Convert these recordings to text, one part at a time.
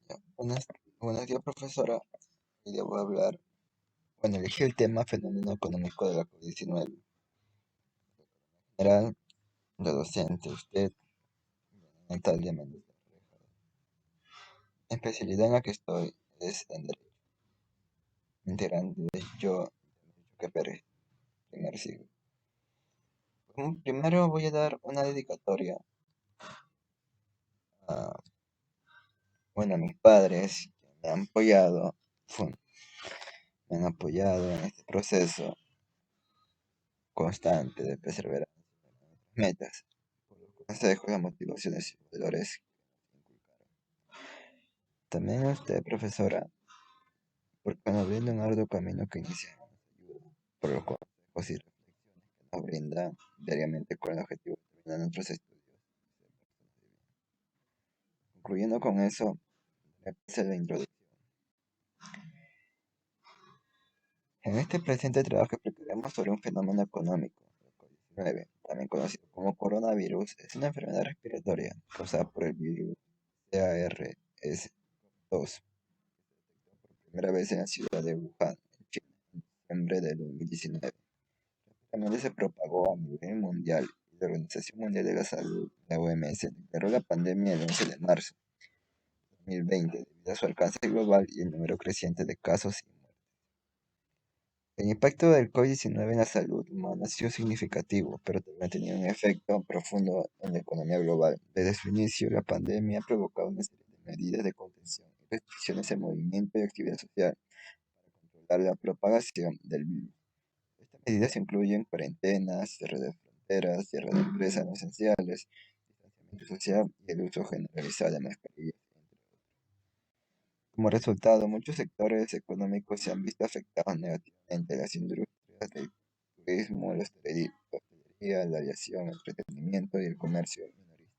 Ya, buenos días, profesora. Hoy le voy a hablar, bueno, elegí el tema fenómeno económico de la COVID-19. General, la docente, usted, Natalia Méndez. La especialidad en la que estoy es en Derecho. Integrante yo, que Pérez, primer siglo. Primero voy a dar una dedicatoria a, bueno, a mis padres que me han apoyado, fun- me han apoyado en este proceso constante de perseverancia en las metas, por los consejos, las motivaciones y valores que me inculcaron. También a usted, profesora, porque nos brinda un arduo camino que iniciamos, por los consejos y reflexiones que nos brinda diariamente con el objetivo de terminar nuestros estudios. Concluyendo con eso, me puse la introducción. En este presente trabajo explicaremos sobre un fenómeno económico, el COVID-19, también conocido como coronavirus. Es una enfermedad respiratoria causada por el virus SARS-CoV-2, por primera vez en la ciudad de Wuhan, en China, en diciembre de 2019. También se propagó a nivel mundial y la Organización Mundial de la Salud, la OMS, declaró la pandemia el 11 de marzo de 2020 debido a su alcance global y el número creciente de casos y muertes. El impacto del COVID-19 en la salud humana ha sido significativo, pero también ha tenido un efecto profundo en la economía global. Desde su inicio, la pandemia ha provocado una serie de medidas de contención y restricciones en movimiento y actividad social para controlar la propagación del virus. Estas medidas incluyen cuarentenas, cierre de fronteras, cierre de empresas no esenciales, distanciamiento social y el uso generalizado de mascarillas, entre otros. Como resultado, muchos sectores económicos se han visto afectados negativamente. Las industrias del turismo, la hostelería, la aviación, el entretenimiento y el comercio minorista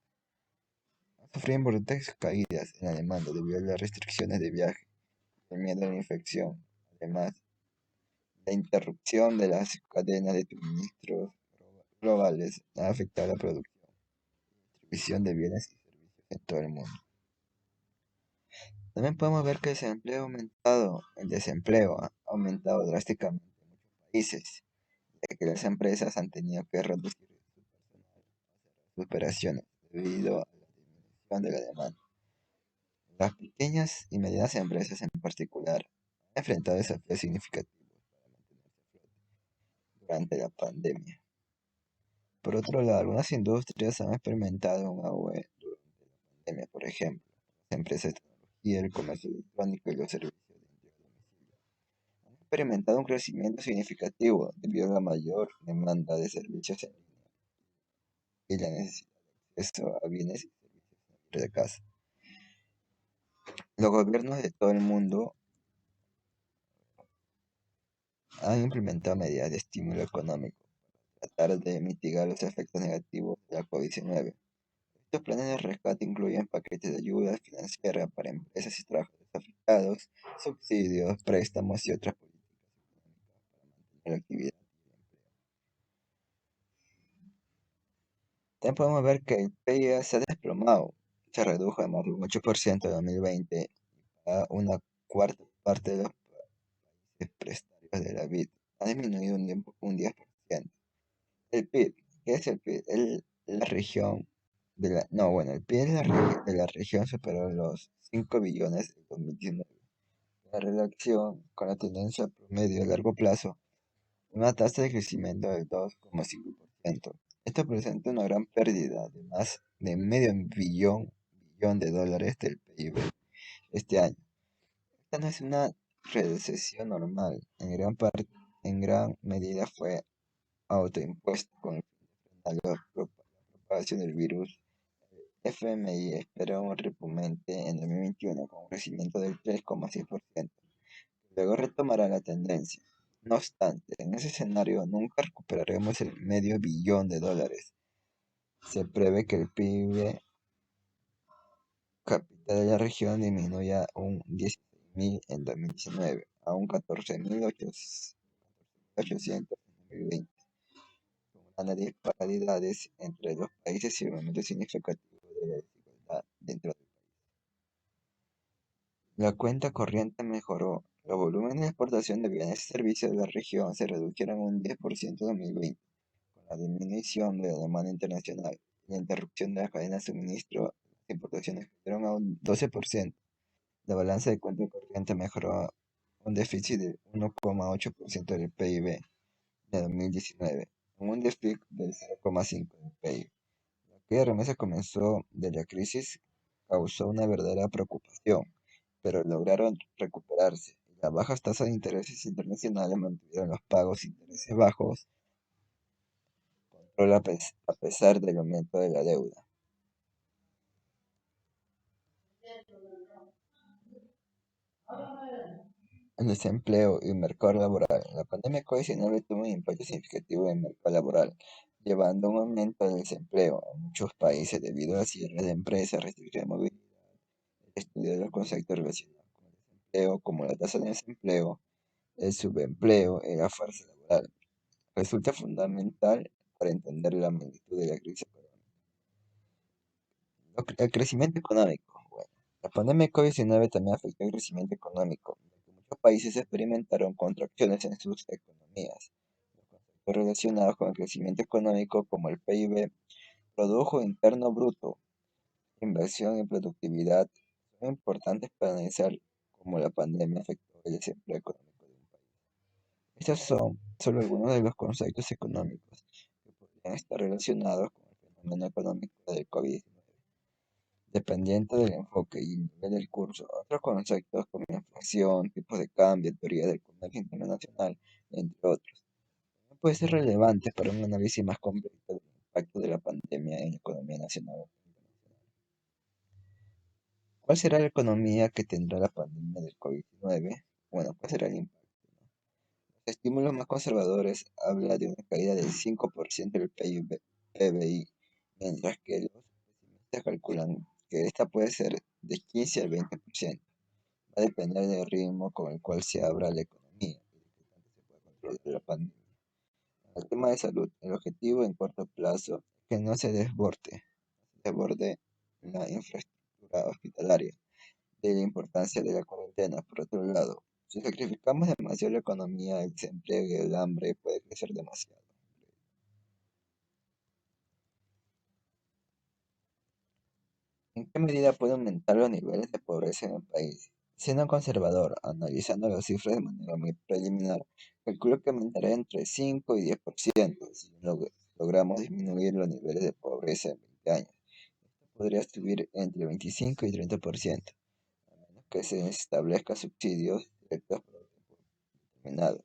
han sufrido importantes caídas en la demanda debido a las restricciones de viaje, el miedo a la infección. Además, la interrupción de las cadenas de suministros globales ha afectado la producción y distribución de bienes y servicios en todo el mundo. También podemos ver que el desempleo ha aumentado drásticamente en muchos países, ya que las empresas han tenido que reducir su personal o cerrar sus operaciones debido a la disminución de la demanda. Las pequeñas y medianas empresas en particular han enfrentado desafíos significativos para mantenerse a flote durante la pandemia. Por otro lado, algunas industrias han experimentado un auge durante la pandemia, por ejemplo, las empresas de tecnología, el comercio electrónico y los servicios de entrega a domicilio han experimentado un crecimiento significativo debido a la mayor demanda de servicios en línea y la necesidad de acceso a bienes y servicios dentro de casa. Los gobiernos de todo el mundo han implementado medidas de estímulo económico para tratar de mitigar los efectos negativos de la COVID-19. Estos planes de rescate incluyen paquetes de ayuda financiera para empresas y trabajadores afectados, subsidios, préstamos y otras políticas económicas para mantener la actividad y el empleo. También podemos ver que el PIB se ha desplomado, se redujo de más de un 8% en 2020 a una cuarta parte de los países prestatarios de la BID. Ha disminuido un 10%. El PIB, ¿qué es el PIB? La región de la, no, bueno, el PIB de la región superó los 5 billones en 2019. En relación con la tendencia promedio a largo plazo, una tasa de crecimiento del 2,5%. Esto presenta una gran pérdida de más de medio billón de dólares del PIB este año. Esta no es una recesión normal, en gran medida fue autoimpuesta con el fin de frenar la propagación del virus. El FMI espera un repunte en 2021 con un crecimiento del 3,6%. Luego retomará la tendencia. No obstante, en ese escenario nunca recuperaremos el medio billón de dólares. Se prevé que el PIB capital de la región disminuya un 16.000 en 2019 a un 14.800 en 2020, con grandes disparidades entre los países y un aumento significativo de la desigualdad dentro del país. La cuenta corriente mejoró. Los volúmenes de exportación de bienes y servicios de la región se redujeron un 10% en 2020, con la disminución de la demanda internacional y la interrupción de la cadena de suministro. Las importaciones cayeron a un 12%. La balanza de cuenta corriente mejoró un déficit de 1,8% del PIB de 2019, con un déficit del 0,5% del PIB. La caída de remesas comenzó de la crisis, causó una verdadera preocupación, pero lograron recuperarse. Las bajas tasas de intereses internacionales mantuvieron los pagos de intereses bajos, control a pesar del aumento de la deuda. El desempleo y el mercado laboral. La pandemia COVID-19 tuvo un impacto significativo en el mercado laboral, llevando a un aumento del desempleo en muchos países debido a cierres de empresas, restricciones de movilidad. El estudio de los conceptos relacionados con el desempleo, como la tasa de desempleo, el subempleo y la fuerza laboral, resulta fundamental para entender la magnitud de la crisis económica. El crecimiento económico. Bueno, la pandemia de COVID-19 también afectó el crecimiento económico, ya que muchos países experimentaron contracciones en sus economías. Los conceptos relacionados con el crecimiento económico, como el PIB, Producto Interno Bruto, inversión y productividad, son importantes para analizar cómo la pandemia afectó el desempleo económico de un país. Estos son solo algunos de los conceptos económicos que podrían estar relacionados con el fenómeno económico del COVID-19. Dependiente del enfoque y el nivel del curso, otros conceptos como inflación, tipos de cambio, teoría del comercio internacional, entre otros, también pueden ser relevantes para un análisis más completo del impacto de la pandemia en la economía nacional o internacional. ¿Cuál será la economía que tendrá la pandemia del COVID-19? Bueno, ¿cuál será el impacto? Los estímulos más conservadores hablan de una caída del 5% del PBI, mientras que los pesimistas calculan que esta puede ser de 15 al 20%. Va a depender del ritmo con el cual se abra la economía y de qué tanto se pueda controlar la pandemia. En el tema de salud, el objetivo en corto plazo es que no se desborde la infraestructura hospitalaria, de la importancia de la cuarentena. Por otro lado, si sacrificamos demasiado la economía, el desempleo y el hambre puede crecer demasiado. ¿En qué medida puede aumentar los niveles de pobreza en el país? Siendo conservador, analizando las cifras de manera muy preliminar, calculo que aumentará entre 5 y 10% si logramos disminuir los niveles de pobreza en 20 años. Esto podría subir entre 25 y 30%, a menos que se establezcan subsidios directos por un tiempo determinado,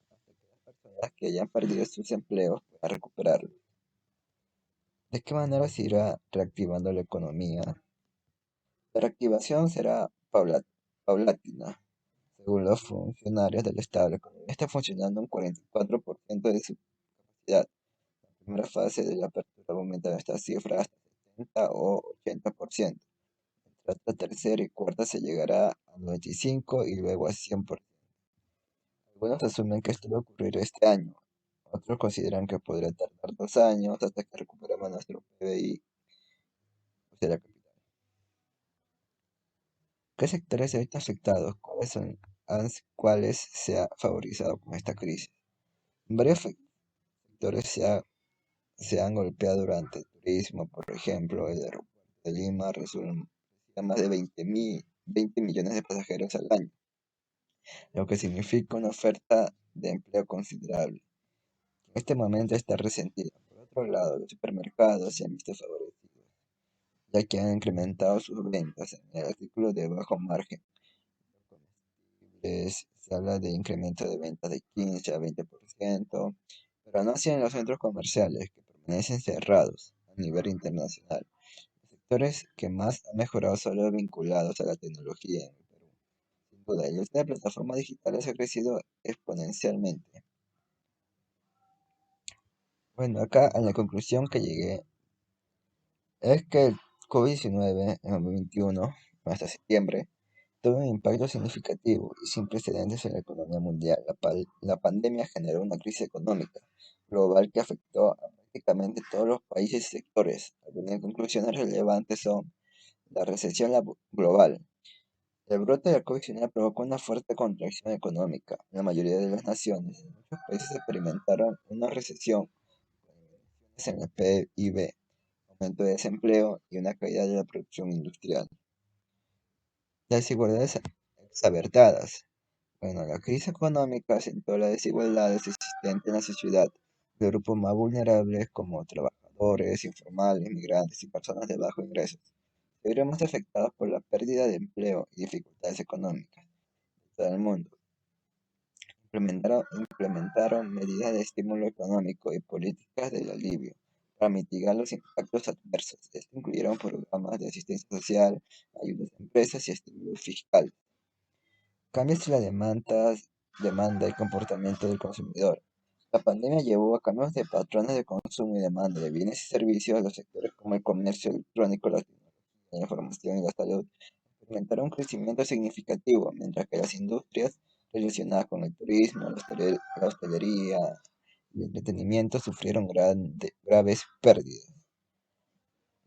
hasta que las personas que hayan perdido sus empleos puedan recuperarlos. ¿De qué manera se irá reactivando la economía? La reactivación será paulatina. Según los funcionarios del Estado, la economía está funcionando un 44% de su capacidad. La primera fase de la apertura va a aumentar esta cifra hasta 70 o 80%. Entre la tercera y cuarta se llegará a 95% y luego a 100%. Algunos asumen que esto va a ocurrir este año. Otros consideran que podría tardar 2 años hasta que recuperemos nuestro PBI, o sea, la capital. ¿Qué sectores se han visto afectados? ¿Cuáles se ha favorizado con esta crisis? Varios sectores se han golpeado durante el turismo, por ejemplo, el aeropuerto de Lima recibe más de 20 millones de pasajeros al año, lo que significa una oferta de empleo considerable. En este momento está resentida. Por otro lado, los supermercados se han visto favorecidos, ya que han incrementado sus ventas en el artículo de bajo margen. Los comestibles, se habla de incremento de ventas de 15 a 20%, pero no así en los centros comerciales, que permanecen cerrados a nivel internacional. Los sectores que más han mejorado son los vinculados a la tecnología en el Perú. Sin duda, el uso de plataformas digitales ha crecido exponencialmente. Bueno, acá en la conclusión que llegué es que el COVID-19 en 2021, hasta septiembre, tuvo un impacto significativo y sin precedentes en la economía mundial. La pandemia generó una crisis económica global que afectó a prácticamente todos los países y sectores. Algunas conclusiones relevantes son la recesión global. El brote del COVID-19 provocó una fuerte contracción económica en la mayoría de las naciones. Muchos países experimentaron una recesión, con disminuciones en el PIB, aumento de desempleo y una caída de la producción industrial. Desigualdades exagertadas. Bueno, la crisis económica acentuó las desigualdades existentes en la sociedad. Los grupos más vulnerables, como trabajadores, informales, migrantes y personas de bajos ingresos, se vieron más afectados por la pérdida de empleo y dificultades económicas de todo el mundo. Implementaron medidas de estímulo económico y políticas de alivio para mitigar los impactos adversos. Esto incluyeron programas de asistencia social, ayudas a empresas y estímulo fiscal. Cambios en la demanda y comportamiento del consumidor. La pandemia llevó a cambios de patrones de consumo y demanda de bienes y servicios a los sectores como el comercio electrónico, la tecnología, la información y la salud. Experimentaron un crecimiento significativo, mientras que las industrias relacionadas con el turismo, la hostelería y el entretenimiento sufrieron graves pérdidas.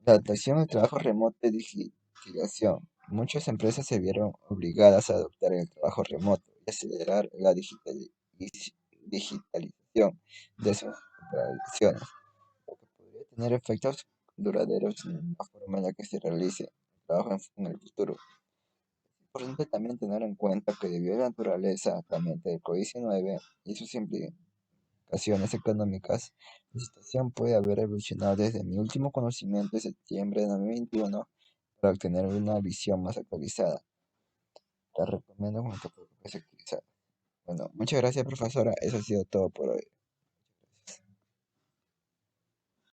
La adaptación al trabajo remoto y digitalización. Muchas empresas se vieron obligadas a adoptar el trabajo remoto y acelerar la digitalización de sus operaciones, lo que podría tener efectos duraderos en la forma en la que se realice el trabajo en el futuro. Es importante también tener en cuenta que debido a la naturaleza cambiante del COVID-19 y sus implicaciones económicas, la situación puede haber evolucionado desde mi último conocimiento de septiembre de 2021 para obtener una visión más actualizada. Te recomiendo con que te actualizada. Bueno, muchas gracias profesora, eso ha sido todo por hoy.